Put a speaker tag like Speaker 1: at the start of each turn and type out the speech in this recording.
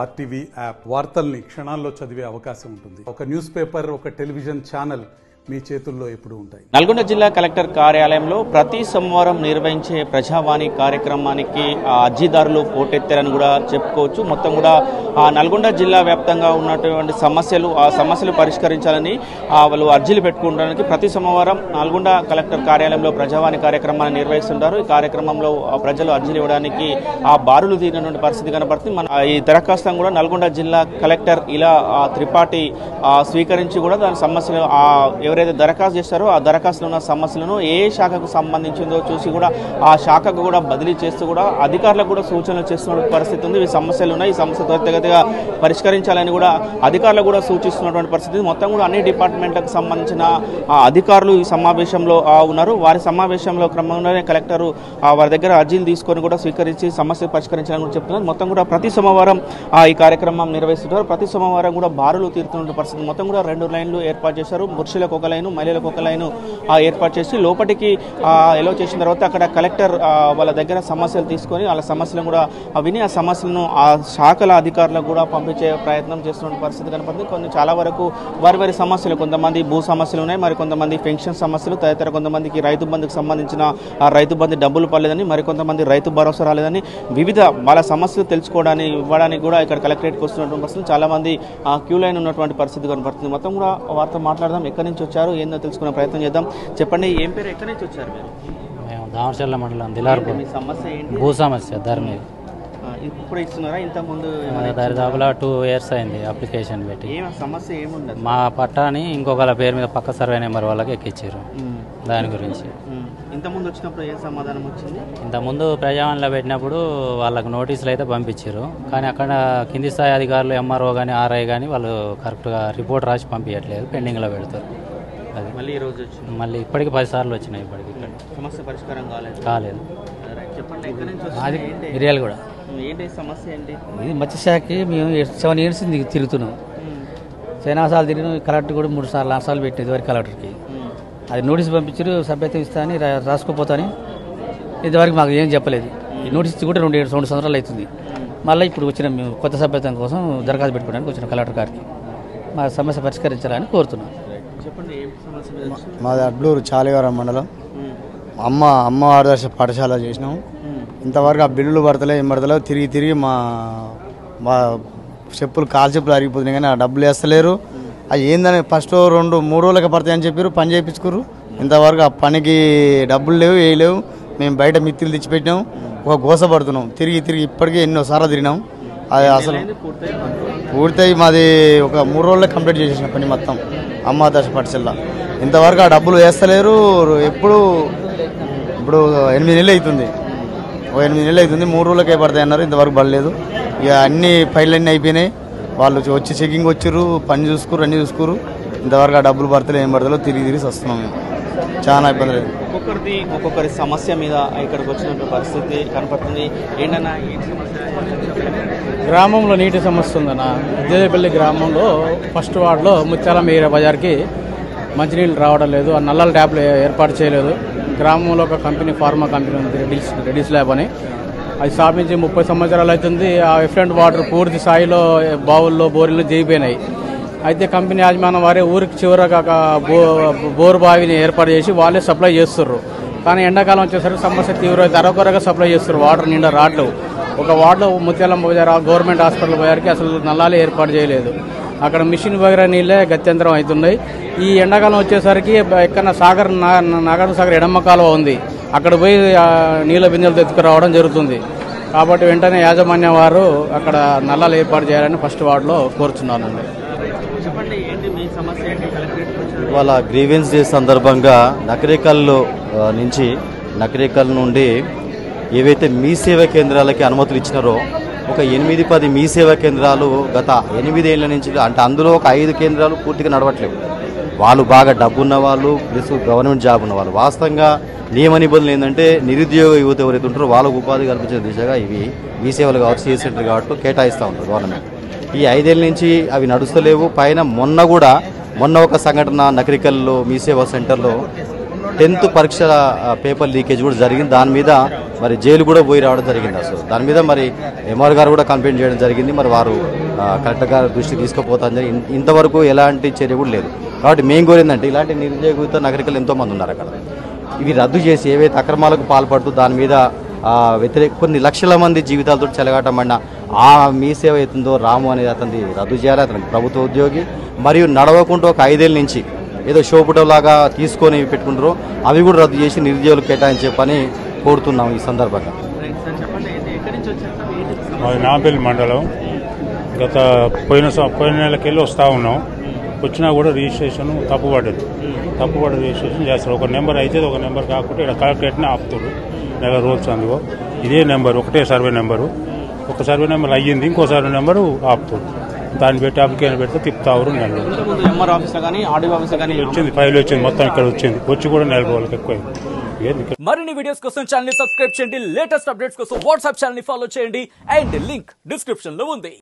Speaker 1: RTV app వార్తల్ని క్షణాల్లో చదివే అవకాశం ఉంటుంది. ఒక న్యూస్ పేపర్, ఒక టెలివిజన్ ఛానల్ మీ చేతుల్లో ఎప్పుడు ఉంటాయి.
Speaker 2: నల్గొండ జిల్లా కలెక్టర్ కార్యాలయంలో ప్రతి సోమవారం నిర్వహించే ప్రజావాణి కార్యక్రమానికి అర్జీదారులు పోటెత్తారని కూడా చెప్పుకోవచ్చు. మొత్తం కూడా నల్గొండ జిల్లా వ్యాప్తంగా ఉన్నటువంటి ఆ సమస్యలు పరిష్కరించాలని వాళ్ళు అర్జీలు పెట్టుకోవడానికి ప్రతి సోమవారం నల్గొండ కలెక్టర్ కార్యాలయంలో ప్రజావాణి కార్యక్రమాన్ని నిర్వహిస్తుంటారు. ఈ కార్యక్రమంలో ప్రజలు అర్జీలు ఇవ్వడానికి బారులు తీరినటువంటి పరిస్థితి కనబడుతుంది. మన ఈ దరఖాస్తును కూడా నల్గొండ జిల్లా కలెక్టర్ ఇలా త్రిపాఠి స్వీకరించి కూడా దాని సమస్యలు ఎవరైతే దరఖాస్తు చేస్తారో ఆ దరఖాస్తులో ఉన్న సమస్యలను ఏ శాఖకు సంబంధించిందో చూసి కూడా ఆ శాఖకు కూడా బదిలీ చేస్తూ కూడా అధికారులకు కూడా సూచనలు చేస్తున్న పరిస్థితి ఉంది. ఈ సమస్యలు ఉన్నాయి, ఈ సమస్య త్వరితగతిగా పరిష్కరించాలని కూడా అధికారులకు కూడా సూచిస్తున్నటువంటి పరిస్థితి. మొత్తం కూడా అన్ని డిపార్ట్మెంట్లకు సంబంధించిన అధికారులు ఈ సమావేశంలో ఉన్నారు. వారి సమావేశంలో క్రమంలోనే కలెక్టర్ వారి దగ్గర అర్జీలు తీసుకొని కూడా స్వీకరించి సమస్య పరిష్కరించాలని కూడా చెప్తున్నారు. మొత్తం కూడా ప్రతి సోమవారం ఈ కార్యక్రమం నిర్వహిస్తుంటారు. ప్రతి సోమవారం కూడా బారులు తీరుతున్న పరిస్థితి. మొత్తం కూడా 2 లైన్లు ఏర్పాటు చేశారు. పురుషులకు ఒక లైను, మహిళలకు ఒక లైను ఏర్పాటు చేసి లోపలికి ఎలో చేసిన తర్వాత అక్కడ కలెక్టర్ వాళ్ళ దగ్గర సమస్యలు తీసుకొని వాళ్ళ సమస్యలను కూడా విని ఆ సమస్యలను ఆ శాఖల అధికారులకు కూడా పంపించే ప్రయత్నం చేస్తున్న పరిస్థితి కనపడుతుంది. చాలా వరకు వారి సమస్యలు, కొంతమంది భూ సమస్యలు ఉన్నాయి, మరి కొంతమంది పెన్షన్ సమస్యలు, తదితర కొంతమందికి రైతు బంధుకు సంబంధించిన రైతు బంధు డబ్బులు పడలేదని, మరికొంతమంది రైతు భరోసా రాలేదని వివిధ వాళ్ళ సమస్యలు తెలుసుకోవడానికి ఇవ్వడానికి కూడా ఇక్కడ కలెక్టరేట్కి వస్తున్నటువంటి పరిస్థితి. చాలా మంది క్యూ లైన్ ఉన్నటువంటి పరిస్థితి కనపడుతుంది. మొత్తం కూడా వారితో మాట్లాడదాం. ఎక్కడి నుంచి వచ్చారు, ఏందో తెలుసుకునే ప్రయత్నం చేద్దాం. చెప్పండి, ఏం పేరు, ఎక్కడి నుంచి వచ్చారు మీరు?
Speaker 3: మేము దామరచర్ల మండలం దిలార్పూర్.
Speaker 2: మీ సమస్య ఏంటి?
Speaker 3: భూ సమస్య ధరణి.
Speaker 2: ఇప్పుడు ఇస్తున్నారా? ఇంతకుముందు
Speaker 3: దరిదాపులా 2 years అయింది అప్లికేషన్ పెట్టి.
Speaker 2: సమస్య ఏముండదు.
Speaker 3: మా పట్టాని ఇంకొకళ్ళ పేరు మీద పక్క సర్వే నెంబర్ వాళ్ళకి ఎక్కించారు. దాని గురించి
Speaker 2: ఇంతకుముందు వచ్చినప్పుడు ఏం సమాధానం వచ్చింది?
Speaker 3: ఇంతకుముందు ప్రజావాణిలో పెట్టినప్పుడు వాళ్ళకు నోటీసులు అయితే పంపించారు. కానీ అక్కడ కింది స్థాయి అధికారులు ఎంఆర్ఓ కానీ ఆర్ఐ కానీ వాళ్ళు కరెక్ట్గా రిపోర్ట్ రాసి పంపించట్లేదు, పెండింగ్లో పెడతారు. అది
Speaker 2: మళ్ళీ ఈరోజు వచ్చింది.
Speaker 3: మళ్ళీ ఇప్పటికి 10 సార్లు వచ్చినాయి. ఇప్పటికి ఇక్కడ
Speaker 2: సమస్య పరిష్కారం
Speaker 3: కాలేదు.
Speaker 2: చెప్పండి, ఎక్కడి నుంచి
Speaker 3: అది మిరియాలు కూడా.
Speaker 2: ఏంటి సమస్య ఏంటి?
Speaker 4: ఇది మత్స్యశాఖకి మేము 7 years తిరుగుతున్నాం. చైనాసార్లు తిరిగినాం. కలెక్టర్ కూడా 3 సార్లు 4 సార్లు పెట్టింది వరకు కలెక్టర్కి. అది నోటీస్ పంపించారు, సభ్యత్వం ఇస్తా అని రాసుకోపోతాని. ఇంతవరకు మాకు ఏం చెప్పలేదు. ఈ నోటీస్ ఇచ్చి కూడా 2 సంవత్సరాలు అవుతుంది. మళ్ళీ ఇప్పుడు వచ్చినాం మేము కొత్త సభ్యత్వం కోసం దరఖాస్తు పెట్టుకోవడానికి వచ్చిన కలెక్టర్ గారికి. మా సమస్య పరిష్కరించాలని కోరుతున్నాం.
Speaker 2: చెప్పండి, ఏం సమస్య?
Speaker 5: మాది అడ్లూరు చాలివారం మండలం. అమ్మ ఆదర్శ పాఠశాల చేసినాం. ఇంతవరకు ఆ బిల్లులు పడతలే, ఏం పడతలేవు. తిరిగి మా చెప్పులు చెప్పులు అరిగిపోతున్నాయి, కానీ ఆ డబ్బులు వేస్తలేరు. అది ఏందని ఫస్ట్ 2-3 రోజులకి పడతాయని చెప్పారు, పని చేయించుకోరు. ఇంతవరకు ఆ పనికి డబ్బులు లేవు, వేయలేవు. మేము బయట మిత్తులు తెచ్చిపెట్టినాం, ఒక గోస పడుతున్నాం. తిరిగి ఇప్పటికీ ఎన్నోసార్లు తిరిగినాం. అది అసలు పూర్తయి మాది ఒక 3 రోజుల్లో కంప్లీట్ చేసేసిన పని మొత్తం అమ్మ ఆదర్శ పాఠశాల. ఇంతవరకు ఆ డబ్బులు వేస్తలేరు. ఇప్పుడు 8 నెలలు అవుతుంది. 8 నెలలు అవుతుంది. 3 రోజులకే పడతాయి అన్నారు, ఇంతవరకు పడలేదు. ఇక అన్ని ఫైళ్ళు అన్నీ అయిపోయినాయి. వాళ్ళు వచ్చి చెకింగ్ వచ్చారు, పని చూసుకురు, అన్నీ చూసుకురు. ఇంతవరకు ఆ డబ్బులు పడతలే, ఏం పడతలో తిరిగి వస్తున్నాం. మేము చాలా ఇబ్బంది లేదు.
Speaker 2: ఒక్కొక్కరి సమస్య మీద ఇక్కడికి వచ్చినట్టు పరిస్థితి కనపడుతుంది. ఏంటన్నా
Speaker 4: గ్రామంలో నీటి సమస్య ఉందన్న. ఉద్యోగపల్లి గ్రామంలో ఫస్ట్ వార్డులో ముత్యాల మేర బజార్కి మంచినీళ్ళు రావడం లేదు. ఆ నల్లల ట్యాప్లు ఏర్పాటు చేయలేదు. గ్రామంలో ఒక కంపెనీ, ఫార్మా కంపెనీ ఉంది, రెడీస్ ల్యాబ్ అని. అది స్థాపించి 30 సంవత్సరాలు అవుతుంది. ఆ ఎఫ్లెంట్ వాటర్ పూర్తి స్థాయిలో బావుల్లో, బోర్లు చేయిపోయినాయి. అయితే కంపెనీ యాజమాన్యం వారే ఊరికి చివరగా బోరు బావిని ఏర్పాటు చేసి వాళ్ళే సప్లై చేస్తుర్రు. కానీ ఎండాకాలం వచ్చేసరికి సమస్య తీవ్రమైతే అరకొరగా సప్లై చేస్తారు. వాటర్ నిండా రావట్లేదు. ఒక వార్డులో ముత్యాలం బజార్ గవర్నమెంట్ హాస్పిటల్ బజార్కి అసలు నల్లాలే ఏర్పాటు చేయలేదు. అక్కడ మిషన్ వగైరా నీళ్ళే గత్యంతరం అవుతున్నాయి. ఈ ఎండాకాలం వచ్చేసరికి ఎక్కడ నాగార్జున సాగర్ ఎడమ కాలువ ఉంది, అక్కడ పోయి నీళ్ళ బిందెలు తెచ్చుకురావడం జరుగుతుంది. కాబట్టి వెంటనే యాజమాన్యం వారు అక్కడ నల్లాలు ఏర్పాటు చేయాలని ఫస్ట్ వార్డులో కోరుచున్నానండి.
Speaker 6: వాళ్ళ గ్రీవెన్స్ డే సందర్భంగా నకరేకల్ నుండి ఏవైతే మీ సేవా కేంద్రాలకి అనుమతులు ఇచ్చినారో ఒక 8-10 మీ సేవా కేంద్రాలు గత 8 ఏళ్ల నుంచి, అంటే అందులో ఒక 5 కేంద్రాలు పూర్తిగా నడవట్లేవు. వాళ్ళు బాగా డబ్బున్న వాళ్ళు ప్లస్ గవర్నమెంట్ జాబ్ ఉన్న వాళ్ళు. వాస్తవంగా నియమ నిబంధనలు ఏంటంటే నిరుద్యోగ యువత ఎవరైతే ఉంటారో వాళ్ళకు ఉపాధి కల్పించే దిశగా ఇవి మీ సేవలు కావచ్చు, సిఎస్ సెంటర్ కాబట్టి కేటాయిస్తూ ఉంటారు గవర్నమెంట్. ఈ 5 ఏళ్ళ నుంచి అవి నడుస్తలేవు. పైన మొన్న ఒక సంఘటన నకరికల్లో మీ సేవా సెంటర్లో 10th పరీక్షల పేపర్ లీకేజ్ కూడా జరిగింది. దాని మీద మరి జైలు కూడా పోయి రావడం జరిగింది. అసలు దాని మీద మరి ఎంఆర్ గారు కూడా కంప్లైంట్ చేయడం జరిగింది. మరి వారు కలెక్టర్ గారి దృష్టికి తీసుకుపోతారని ఇంతవరకు ఎలాంటి చర్య కూడా లేదు. కాబట్టి మేము కోరిందంటే ఇలాంటి నిరుద్యోగిత నగరికలు ఎంతోమంది ఉన్నారు అక్కడ. ఇవి రద్దు చేసి ఏవైతే అక్రమాలకు పాల్పడుతూ దాని మీద కొన్ని లక్షల మంది జీవితాలతో చెలగాటమన్న ఆ మీ సేవ అవుతుందో రాము అనేది అతన్ని రద్దు చేయాలి. అతనికి ప్రభుత్వ ఉద్యోగి మరియు నడవకుండా ఒక 5 ఏళ్ళ నుంచి ఏదో షోపుటలాగా తీసుకొని పెట్టుకుంటారో అవి కూడా రద్దు చేసి నిరుద్యోగులు కేటాయించే పని కోరుతున్నాం ఈ సందర్భంగా.
Speaker 7: నాంపల్లి మండలం గత పోయిన నెలకెళ్ళి వస్తూ ఉన్నాం. వచ్చినా కూడా రిజిస్ట్రేషన్ తప్పుపడ్డది రిజిస్ట్రేషన్ చేస్తారు. ఒక నెంబర్ అయితే ఒక నెంబర్ కాకుండా ఇక్కడ కలెక్టరేట్ని ఆపుతారు. నెల రోజులు అందులో ఇదే నెంబర్ ఒకటే సర్వే నెంబరు. ఒక సర్వే నెంబర్ అయ్యింది, ఇంకో సర్వే నెంబరు ఆపుతారు. దాన్ని పెట్టి అప్లికేషన్ పెడితే తిప్పుతారు. వచ్చింది ఫైల్ వచ్చింది మొత్తం ఇక్కడ వచ్చింది. వచ్చి కూడా నెల రోజులకు ఎక్కువ.
Speaker 8: మరిన్ని వీడియోస్ కోసం ఛానల్ ని సబ్స్క్రైబ్ చేయండి. లేటెస్ట్ అప్డేట్స్ కోసం వాట్సాప్ ఛానల్ ని ఫాలో చేయండి. అండ్ లింక్ డిస్క్రిప్షన్ లో ఉంది.